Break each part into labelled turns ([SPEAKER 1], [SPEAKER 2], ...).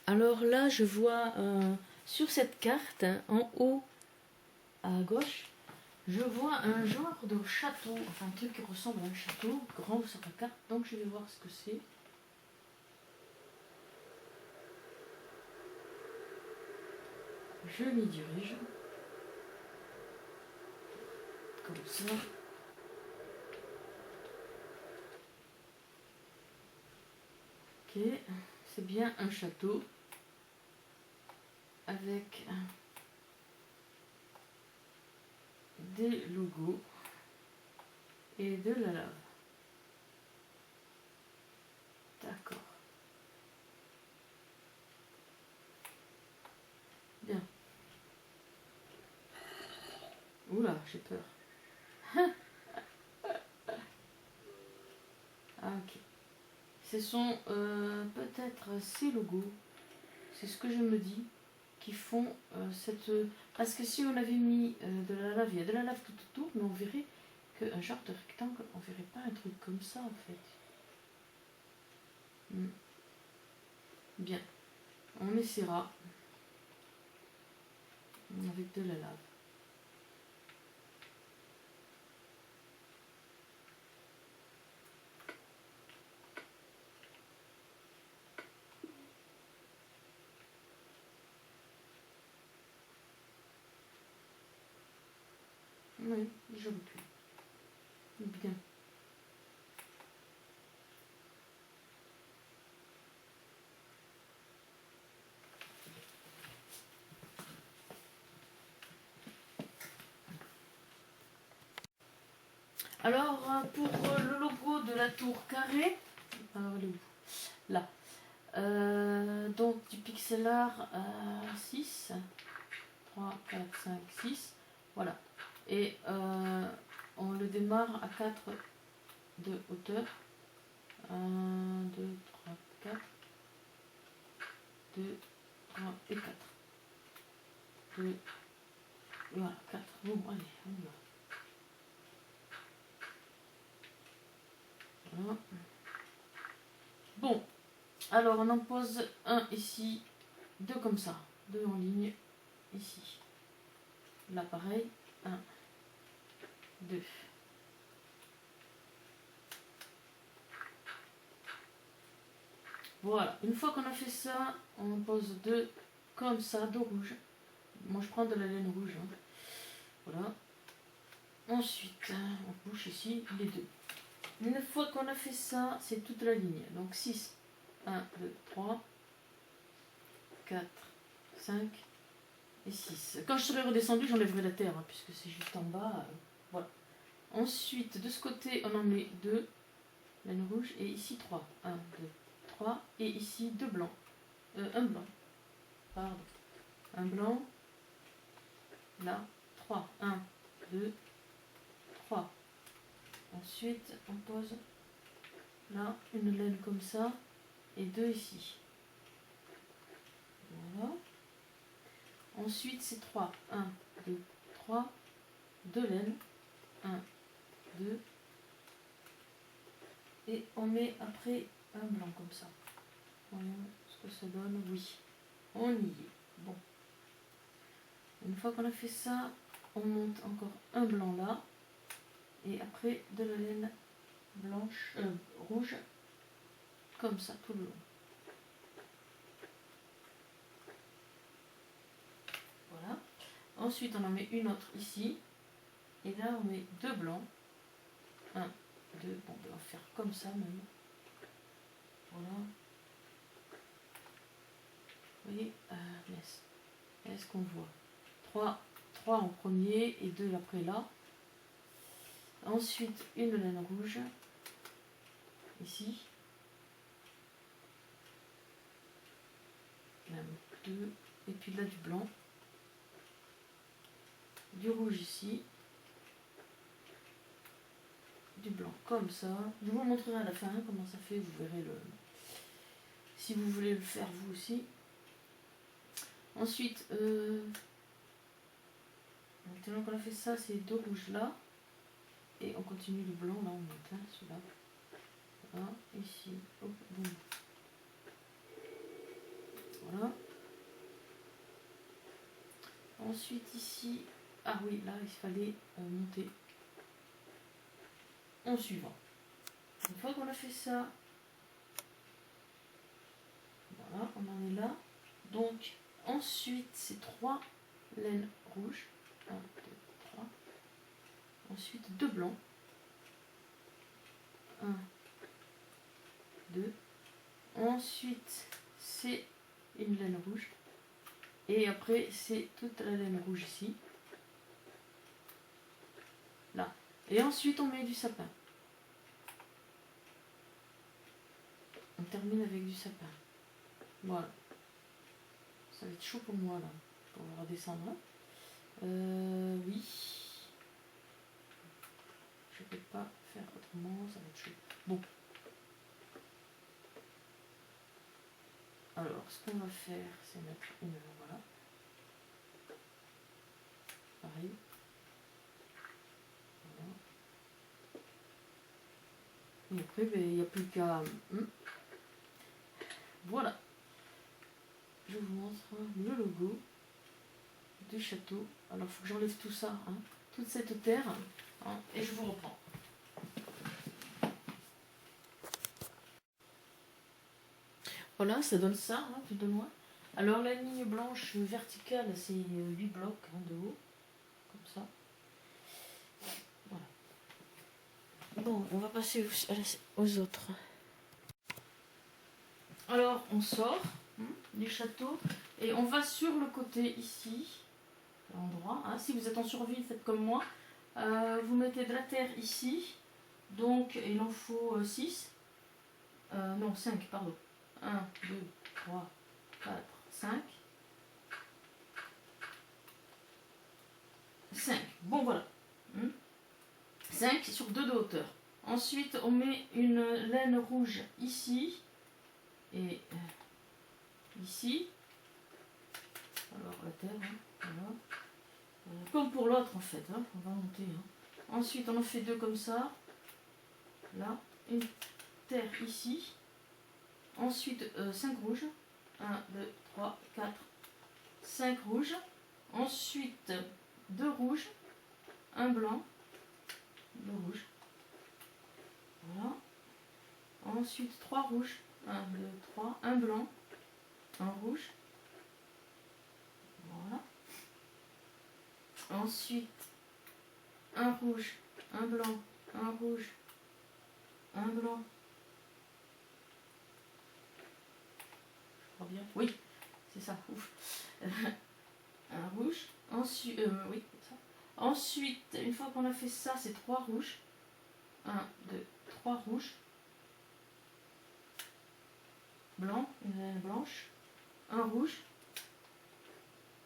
[SPEAKER 1] Alors là, je vois sur cette carte, hein, en haut à gauche, je vois un genre de château, enfin un truc qui ressemble à un château, grand sur la carte, donc je vais voir ce que c'est. Je m'y dirige. Comme ça. Ok, c'est bien un château avec des logos et de la lave. D'accord. Bien. Oula, j'ai peur. Ah, ok. Ce sont peut-être ces logos, c'est ce que je me dis, qui font cette... Parce que si on avait mis de la lave, il y a de la lave tout autour, mais on verrait qu'un genre de rectangle, on verrait pas un truc comme ça en fait. Bien, on essaiera avec de la lave. Oui, j'aurais pu. Bien. Alors, pour le logo de la tour carrée, là, donc du pixel art 6, 3, 4, 5, 6, voilà. Et on le démarre à 4 de hauteur. 1, 2, 3, 4. 2, 3 et 4. 2, voilà, 4. Bon, allez, on y va. Voilà. Bon, alors on en pose un ici, deux comme ça, deux en ligne, ici. Là pareil, 1, 2. Voilà, une fois qu'on a fait ça, on en pose deux comme ça, deux rouges. Moi je prends de la laine rouge. Hein. Voilà. Ensuite, on couche ici les deux. Une fois qu'on a fait ça, c'est toute la ligne. Donc 6, 1, 2, 3, 4, 5 et 6. Quand je serai redescendu, j'enlèverai la terre, hein, puisque c'est juste en bas. Voilà. Ensuite, de ce côté, on en met 2, laine rouge, et ici 3. 1, 2, 3, et ici 2 blancs. Un blanc. Pardon. Un blanc. Là, 3. 1, 2, 3. Ensuite, on pose là une laine comme ça, et 2 ici. Voilà. Ensuite, c'est 3. 1, 2, 3. 2 laines. 1, 2. Et on met après un blanc comme ça. Voyons ce que ça donne. Oui, on y est. Bon. Une fois qu'on a fait ça, on monte encore un blanc là. Et après de la laine blanche, rouge, comme ça tout le long. Voilà. Ensuite, on en met une autre ici. Et là, on met 2 blancs. 1, 2. Bon, on va faire comme ça même. Voilà. Vous voyez, est-ce qu'on voit 3 en premier et 2 après là. Ensuite, une laine rouge. Ici. Même 2. Et puis là, du blanc. Du rouge ici. Du blanc comme ça. Je vous montrerai à la fin comment ça fait. Vous verrez le... Si vous voulez le faire vous aussi. Ensuite, maintenant qu'on a fait ça, c'est 2 rouges là. Et on continue le blanc, là on monte, hein, celui-là. Voilà, ici, hop, boum. Voilà. Ensuite ici, ah oui, là il fallait monter en suivant. Une fois qu'on a fait ça, voilà, on en est là. Donc ensuite c'est 3 laines rouges. 1, 2, 3. Ensuite 2 blancs. 1, 2. Ensuite c'est une laine rouge. Et après c'est toute la laine rouge ici. Là. Et ensuite on met du sapin. On termine avec du sapin. Voilà. Ça va être chaud pour moi là. Pour redescendre. Oui. Je ne peux pas faire autrement, ça va être chaud. Bon. Alors, ce qu'on va faire, c'est mettre une... Voilà. Pareil. Voilà. Et après, ben, il n'y a plus qu'à... Voilà. Je vous montre le logo du château. Alors, il faut que j'enlève tout ça, hein, toute cette terre, hein, et je vous reprends. Voilà, ça donne ça, hein, tout de loin. Alors, la ligne blanche verticale, c'est 8 blocs hein, de haut, comme ça. Voilà. Bon, on va passer aux autres. Alors, on sort du château et on va sur le côté ici, l'endroit. Hein. Si vous êtes en survie, faites comme moi. Vous mettez de la terre ici. Donc, il en faut 6. Non, 5, pardon. 1, 2, 3, 4, 5. 5. Bon, voilà. 5 sur 2 de hauteur. Ensuite, on met une laine rouge ici. Et ici. Alors, la terre, hein, voilà. Comme pour l'autre, en fait. Hein, on va monter. Hein. Ensuite, on en fait 2 comme ça. Là. Une terre ici. Ensuite, 5 rouges. 1, 2, 3, 4, 5 rouges. Ensuite, 2 rouges. 1 blanc. 2 rouges. Voilà. Ensuite, 3 rouges. 1, 2, 3. 1 blanc. 1 rouge. Voilà. Ensuite, 1 rouge. 1 blanc. 1 rouge. 1 blanc. Bien. Oui, c'est ça. Ouf. Un rouge. Ensuite, oui, ça. Ensuite, une fois qu'on a fait ça, c'est 3 rouges. 1, 2, 3 rouges. Blanc, une laine blanche. 1 rouge.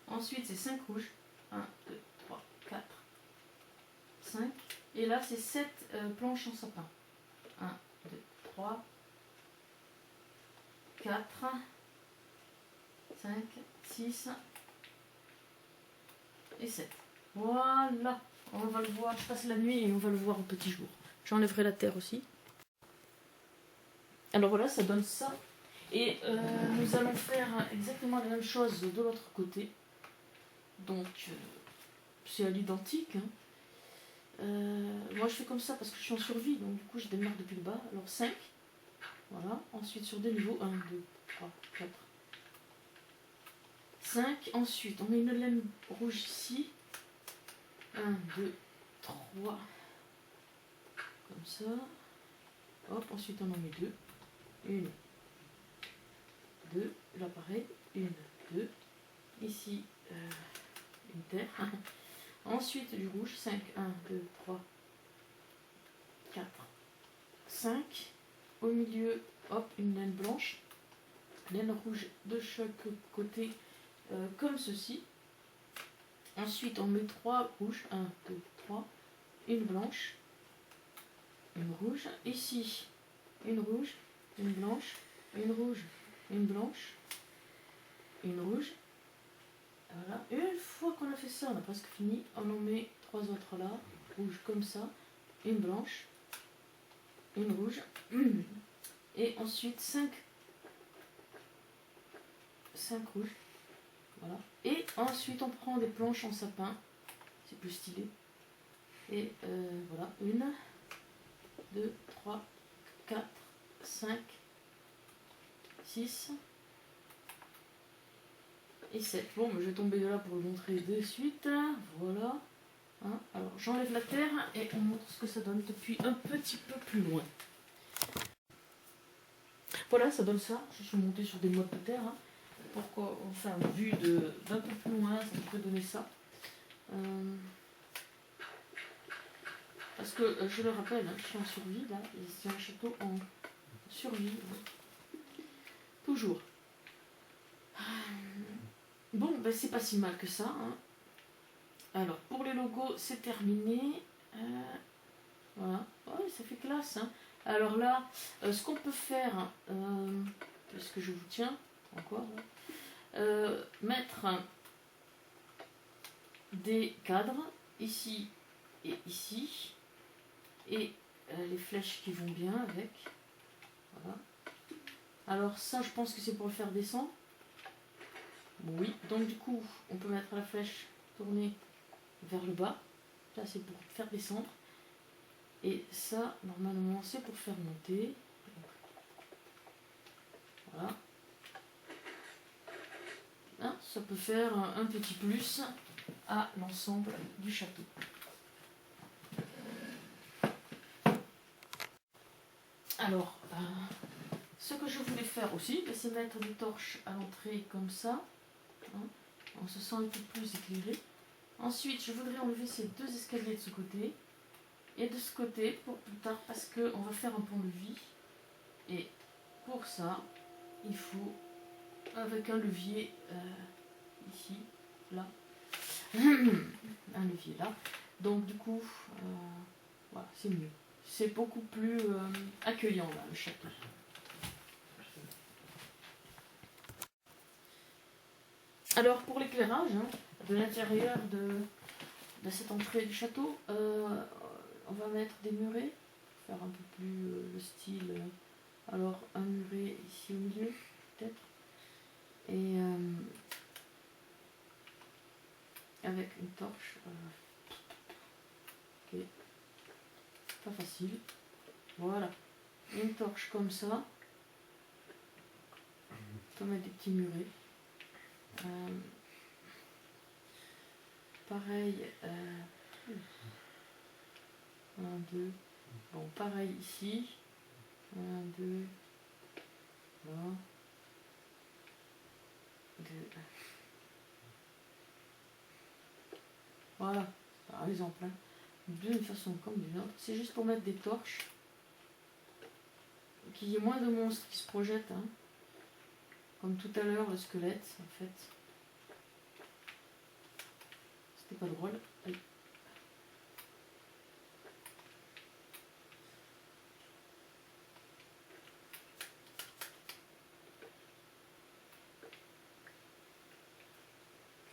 [SPEAKER 1] Ensuite, c'est 5 rouges. 1, 2, 3, 4, 5. Et là, c'est 7 planches en sapin. 1, 2, 3, 4. 5, 6 et 7. Voilà. On va le voir. Je passe la nuit et on va le voir au petit jour. J'enlèverai la terre aussi. Alors voilà, ça donne ça. Et nous allons faire exactement la même chose de l'autre côté. Donc, c'est à l'identique. Hein. Moi, je fais comme ça parce que je suis en survie. Donc, du coup, je démarre depuis le bas. Alors, 5. Voilà. Ensuite, sur des niveaux. 1, 2, 3, 4. 5. Ensuite, on met une laine rouge ici. 1, 2, 3. Comme ça. Hop, ensuite on en met 2. 1, 2. Là pareil. 1, 2. Ici, une terre. Ensuite du rouge. 5, 1, 2, 3, 4, 5. Au milieu, hop, une laine blanche. Laine rouge de chaque côté. Comme ceci. Ensuite, on met 3 rouges. 1, 2, 3. Une blanche. Une rouge. Ici, une rouge. Une blanche. Une rouge. Une blanche. Une rouge. Voilà. Et une fois qu'on a fait ça, on a presque fini. On en met 3 autres là. Rouge comme ça. Une blanche. Une rouge. Et ensuite 5 rouges. Voilà. Et ensuite on prend des planches en sapin, c'est plus stylé. Et voilà, 1, 2, 3, 4, 5, 6 et 7. Bon, je vais tomber de là pour le montrer de suite. Voilà. Hein, alors j'enlève la terre et on montre ce que ça donne depuis un petit peu plus loin. Voilà, ça donne ça. Je suis montée sur des modes de terre. Hein. Pourquoi, enfin, vu d'un peu plus loin, ça peut donner ça. Parce que, je le rappelle, hein, je suis en survie, là, et c'est un château en survie. Ouais. Toujours. Bon, ben c'est pas si mal que ça. Hein. Alors, pour les logos, c'est terminé. Voilà. Ouais, ça fait classe. Hein. Alors là, ce qu'on peut faire, puisque je vous tiens encore, mettre des cadres ici et ici, et les flèches qui vont bien avec. Voilà. Alors ça, je pense que c'est pour le faire descendre. Oui, donc du coup, on peut mettre la flèche tournée vers le bas. Ça, c'est pour faire descendre. Et ça, normalement, c'est pour faire monter. Voilà. Hein, ça peut faire un petit plus à l'ensemble du château. Alors, ce que je voulais faire aussi, c'est mettre des torches à l'entrée comme ça. Hein, on se sent un peu plus éclairé. Ensuite, je voudrais enlever ces 2 escaliers de ce côté et de ce côté pour plus tard parce qu'on va faire un pont-levis. Et pour ça, il faut avec un levier ici, là, un levier là. Donc du coup, voilà, c'est mieux. C'est beaucoup plus accueillant là, le château. Alors pour l'éclairage hein, de l'intérieur de cette entrée du château, on va mettre des murets, faire un peu plus le style. Alors un muret ici au milieu, peut-être. Et avec une torche. Ok. Pas facile. Voilà. Une torche comme ça. On peut mettre des petits murets. Pareil. 1, 2. Bon, pareil ici. 1, 2. Là. 2. Voilà. Par exemple. Hein. D'une façon comme d'une autre. C'est juste pour mettre des torches. Qu'il y ait moins de monstres qui se projettent. Hein. Comme tout à l'heure, le squelette, en fait. C'était pas drôle. Allez.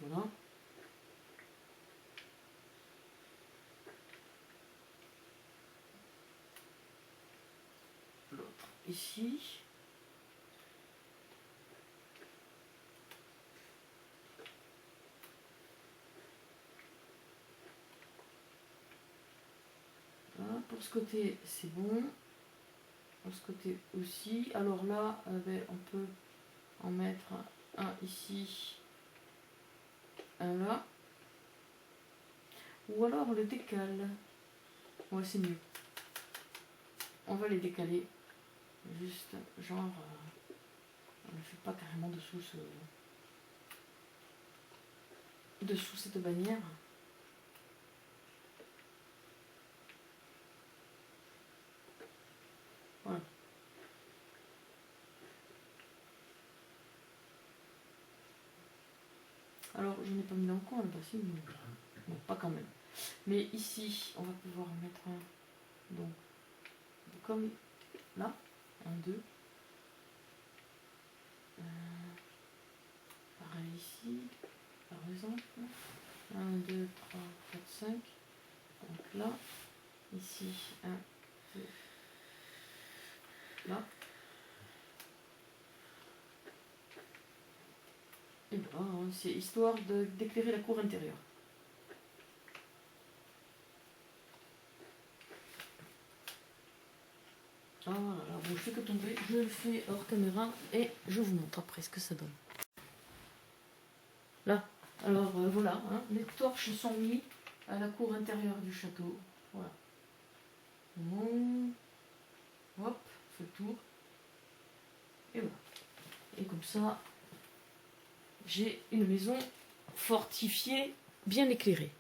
[SPEAKER 1] Voilà. L'autre ici. Voilà. Pour ce côté, c'est bon. Pour ce côté aussi. Alors là, on peut en mettre un ici, un là. Ou alors on le décale. Ouais, c'est mieux. On va les décaler. Juste, genre, on ne fait pas carrément dessous dessous cette bannière. Voilà. Alors, je n'ai pas mis d'encre là-bas, si, mais bon, pas quand même. Mais ici, on va pouvoir mettre un, donc, comme là, 1, 2. Pareil ici, par exemple. 1, 2, 3, 4, 5. Donc là, ici, 1, 2, là. Et voilà, hein, c'est histoire d'éclairer la cour intérieure. Ah là là, bon, je fais que tomber, je le fais hors caméra et je vous montre après ce que ça donne. Là, alors voilà, hein, les torches sont mises à la cour intérieure du château. Voilà. Hop, on fait le tour. Et voilà. Et comme ça, j'ai une maison fortifiée, bien éclairée.